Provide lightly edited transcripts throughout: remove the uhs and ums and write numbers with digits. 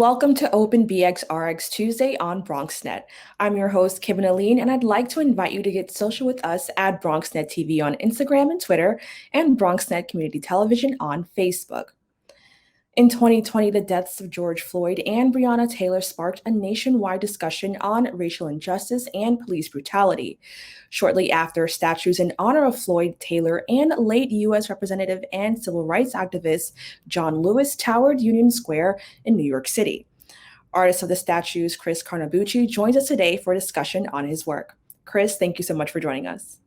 Welcome to Open BXRX Tuesday on BronxNet. I'm your host, Kibin Alleyne, and I'd like to invite you to get social with us at BronxNet TV on Instagram and Twitter, and BronxNet Community Television on Facebook. In 2020, the deaths of George Floyd and Breonna Taylor sparked a nationwide discussion on racial injustice and police brutality. Shortly after, statues in honor of Floyd, Taylor, and late U.S. Representative and civil rights activist John Lewis towered Union Square in New York City. Artist of the statues, Chris Carnabuci, joins us today for a discussion on his work. Chris, thank you so much for joining us.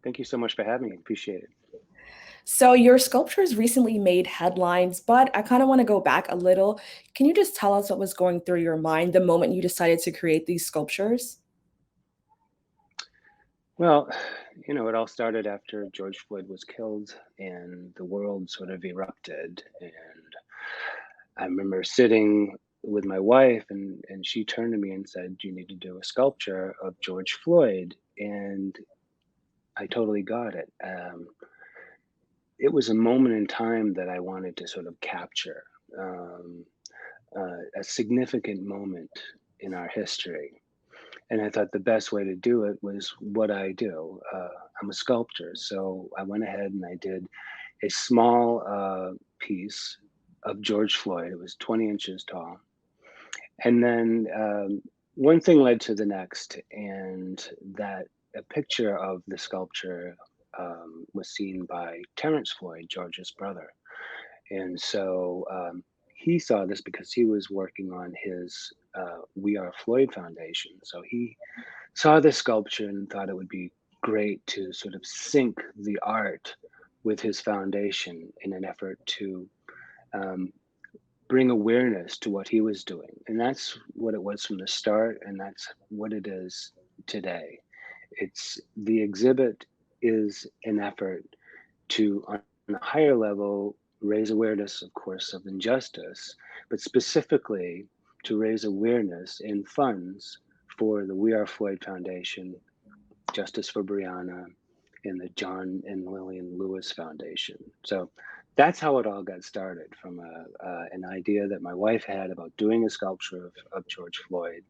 Thank you so much for having me. Appreciate it. So your sculptures recently made headlines, but I kind of want to go back a little. Can you just tell us what was going through your mind the moment you decided to create these sculptures? Well, it all started after George Floyd was killed and the world sort of erupted. And I remember sitting with my wife and she turned to me and said, "You need to do a sculpture of George Floyd." And I totally got it. It was a moment in time that I wanted to sort of capture, um, a significant moment in our history. And I thought the best way to do it was what I do. I'm a sculptor, so I went ahead and I did a small piece of George Floyd. It was 20 inches tall. And then one thing led to the next, and that a picture of the sculpture was seen by Terrence Floyd, George's brother. And so he saw this because he was working on his We Are Floyd Foundation. So he saw this sculpture and thought it would be great to sort of sync the art with his foundation in an effort to um, bring awareness to what he was doing. And that's what it was from the start, and that's what it is today. It's the exhibit is an effort to, on a higher level, raise awareness, of course, of injustice, but specifically to raise awareness and funds for the We Are Floyd Foundation, Justice for Breonna, and the John and Lillian Lewis Foundation. So that's how it all got started, from an idea that my wife had about doing a sculpture of George Floyd.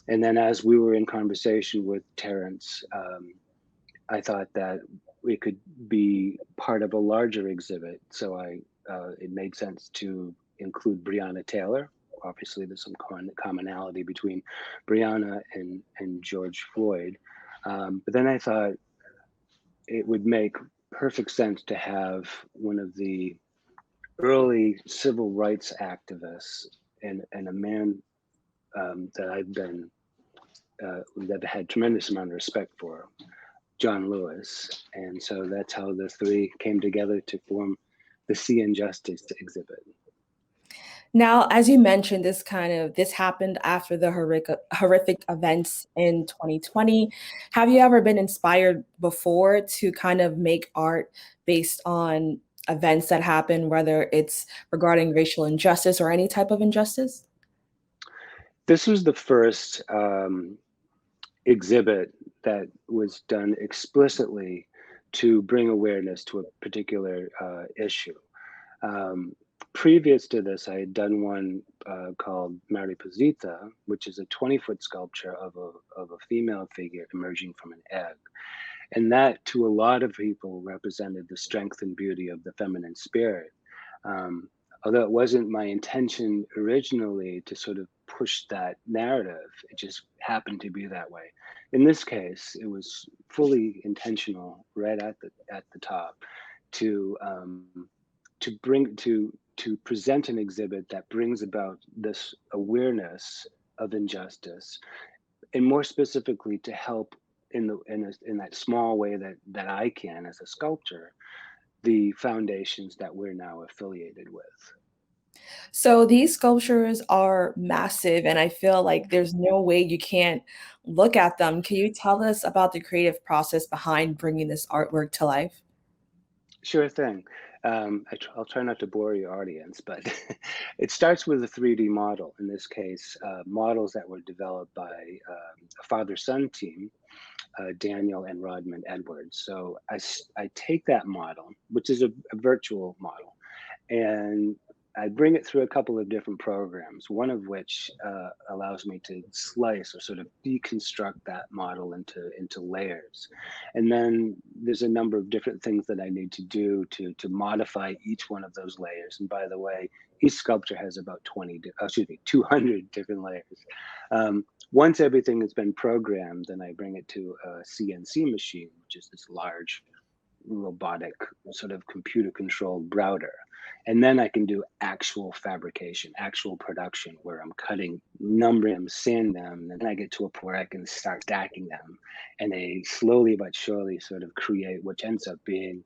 And then as we were in conversation with Terrence, I thought that it could be part of a larger exhibit. So it made sense to include Breonna Taylor. Obviously, there's some commonality between Breonna and George Floyd. But then I thought it would make perfect sense to have one of the early civil rights activists and a man that that I had tremendous amount of respect for, John Lewis. And so that's how the three came together to form the See Injustice exhibit. Now, as you mentioned, this happened after the horrific events in 2020. Have you ever been inspired before to kind of make art based on events that happen, whether it's regarding racial injustice or any type of injustice? This was the first exhibit that was done explicitly to bring awareness to a particular issue. Um, Previous to this, I had done one called Mariposita, which is a 20-foot sculpture of a female figure emerging from an egg. And that, to a lot of people, represented the strength and beauty of the feminine spirit. Um, Although it wasn't my intention originally to sort of push that narrative, it just happened to be that way. In this case, it was fully intentional, right at the top, to to present an exhibit that brings about this awareness of injustice, and more specifically to help in that small way that I can as a sculptor, the foundations that we're now affiliated with. So these sculptures are massive, and I feel like there's no way you can't look at them. Can you tell us about the creative process behind bringing this artwork to life? Sure thing. I'll try not to bore your audience, but it starts with a 3D model. In this case, models that were developed by a father-son team, Daniel and Rodman Edwards. So I take that model, which is a virtual model, and I bring it through a couple of different programs, one of which allows me to slice or sort of deconstruct that model into layers. And then there's a number of different things that I need to do to modify each one of those layers. And by the way, each sculpture has about 200 different layers. Once everything has been programmed, then I bring it to a CNC machine, which is this large robotic sort of computer controlled router. And then I can do actual fabrication, actual production where I'm cutting, numbering them, sanding them, and then I get to a point where I can start stacking them. And they slowly but surely sort of create what ends up being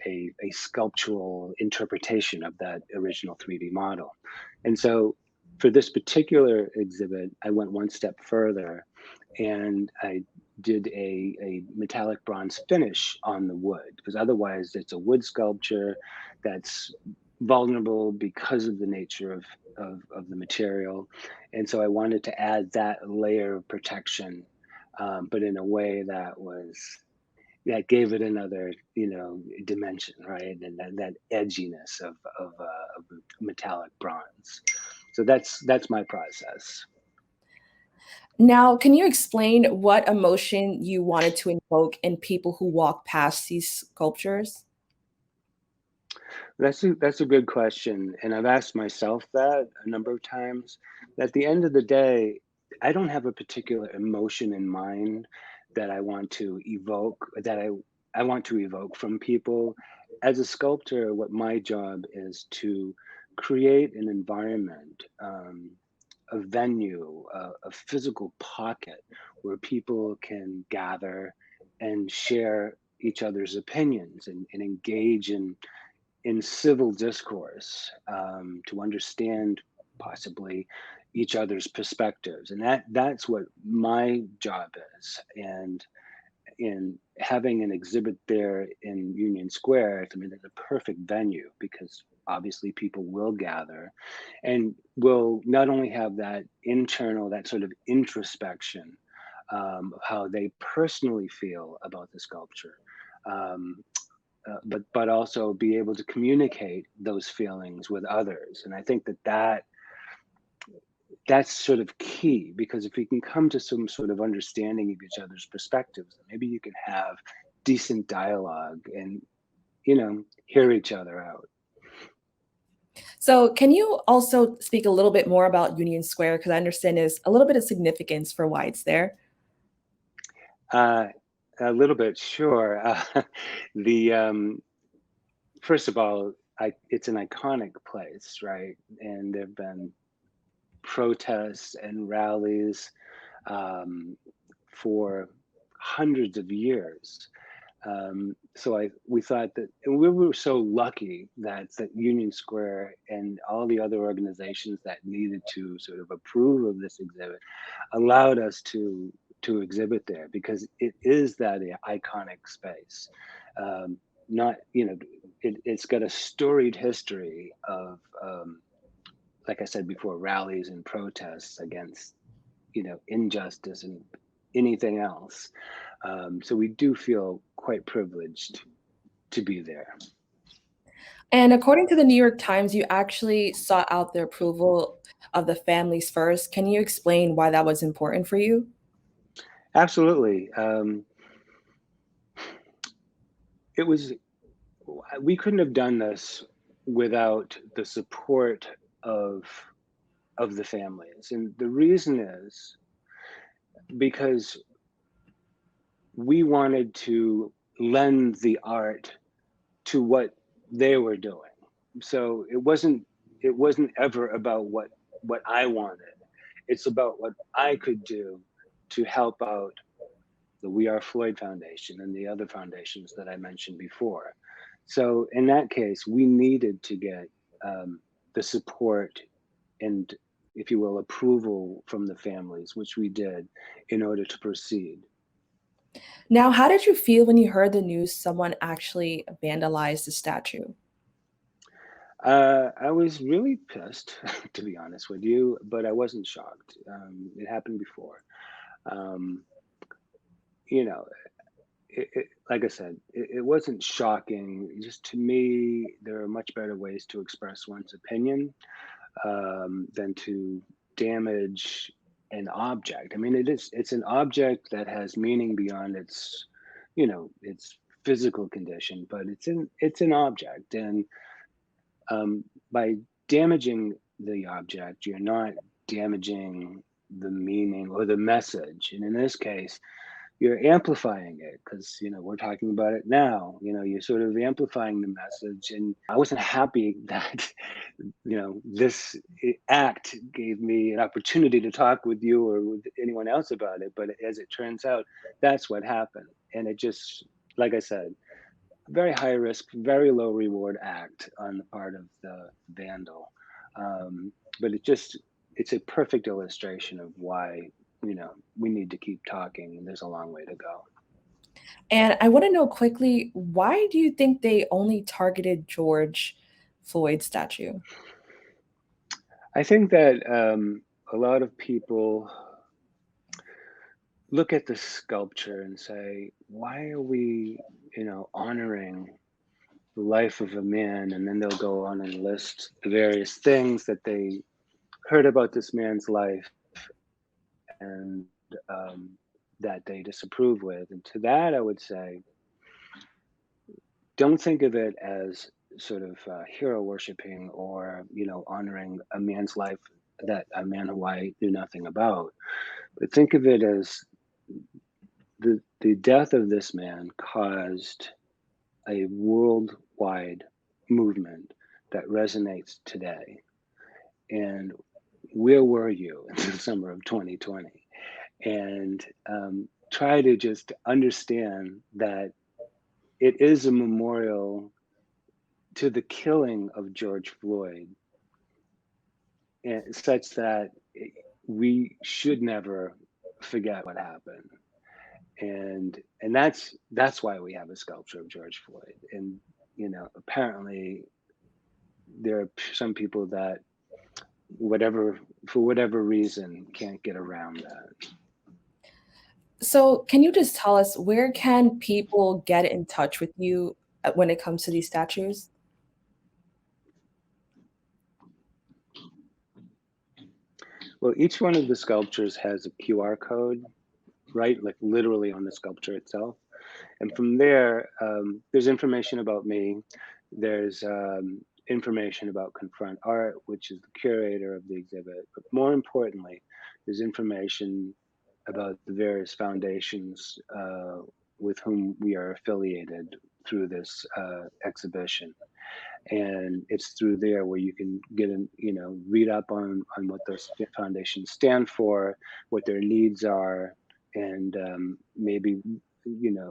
a sculptural interpretation of that original 3D model. And so for this particular exhibit, I went one step further and I did a metallic bronze finish on the wood, because otherwise it's a wood sculpture that's vulnerable because of the nature of the material. And so I wanted to add that layer of protection, but in a way that gave it another, dimension, right? And that edginess of metallic bronze. So that's my process. Now, can you explain what emotion you wanted to invoke in people who walk past these sculptures? That's a good question, and I've asked myself that a number of times. At the end of the day, I don't have a particular emotion in mind that I want to evoke from people. As a sculptor, what my job is to create an environment, a venue, a physical pocket where people can gather and share each other's opinions and engage in civil discourse, to understand possibly each other's perspectives, and that's what my job is. And in having an exhibit there in Union Square, I mean, it's a perfect venue because obviously people will gather and will not only have that sort of introspection, of how they personally feel about the sculpture, um, but also be able to communicate those feelings with others. And I think that's sort of key, because if we can come to some sort of understanding of each other's perspectives, maybe you can have decent dialogue and hear each other out. So, can you also speak a little bit more about Union Square? Because I understand there's a little bit of significance for why it's there. Uh, a little bit, sure. The First of all, it's an iconic place, right? And there've been protests and rallies, um, for hundreds of years. So we thought that, and we were so lucky that Union Square and all the other organizations that needed to sort of approve of this exhibit allowed us to exhibit there, because it is that iconic space. Um, Not, it's got a storied history of, like I said before, rallies and protests against injustice and anything else. So we do feel quite privileged to be there. And according to the New York Times, you actually sought out the approval of the families first. Can you explain why that was important for you? Absolutely. It was We couldn't have done this without the support of of the families, and the reason is because we wanted to lend the art to what they were doing. So it wasn't ever about what I wanted. It's about what I could do to help out the We Are Floyd Foundation and the other foundations that I mentioned before. So in that case, we needed to get, the support and, if you will, approval from the families, which we did in order to proceed. Now, how did you feel when you heard the news someone actually vandalized the statue? I was really pissed, to be honest with you, but I wasn't shocked. It happened before. Um, you know, like I said, it wasn't shocking. Just to me, there are much better ways to express one's opinion than to damage an object. I mean, it's an object that has meaning beyond its, its physical condition, but it's an object, and by damaging the object, you're not damaging the meaning or the message. And in this case, you're amplifying it because we're talking about it now. You're sort of amplifying the message, and I wasn't happy that this act gave me an opportunity to talk with you or with anyone else about it. But as it turns out, that's what happened, and it just, like I said, very high risk, very low reward act on the part of the vandal. But it's a perfect illustration of why, we need to keep talking and there's a long way to go. And I want to know quickly, why do you think they only targeted George Floyd's statue? I think that a lot of people look at the sculpture and say, why are we, honoring the life of a man? And then they'll go on and list the various things that they heard about this man's life and that they disapprove with. And to that, I would say, don't think of it as sort of hero worshiping or, honoring a man's life that a man who I knew nothing about. But think of it as the death of this man caused a worldwide movement that resonates today. And where were you in the summer of 2020? And try to just understand that it is a memorial to the killing of George Floyd, and such that we should never forget what happened. And that's why we have a sculpture of George Floyd. And apparently there are some people that whatever for whatever reason can't get around that. So, can you just tell us, where can people get in touch with you when it comes to these statues? Well, each one of the sculptures has a QR code, right? Like literally on the sculpture itself. And from there, there's information about me. There's information about Confront Art, which is the curator of the exhibit. But more importantly, there's information about the various foundations with whom we are affiliated through this exhibition. And it's through there where you can get in, read up on what those foundations stand for, what their needs are, and maybe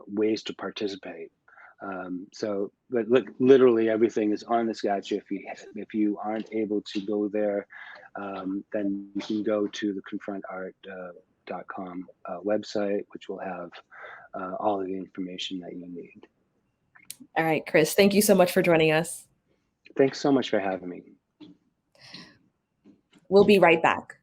ways to participate. But look, literally everything is on the statue. If you aren't able to go there, then you can go to the confrontart.com website, which will have all of the information that you need. All right, Chris, thank you so much for joining us. Thanks so much for having me. We'll be right back.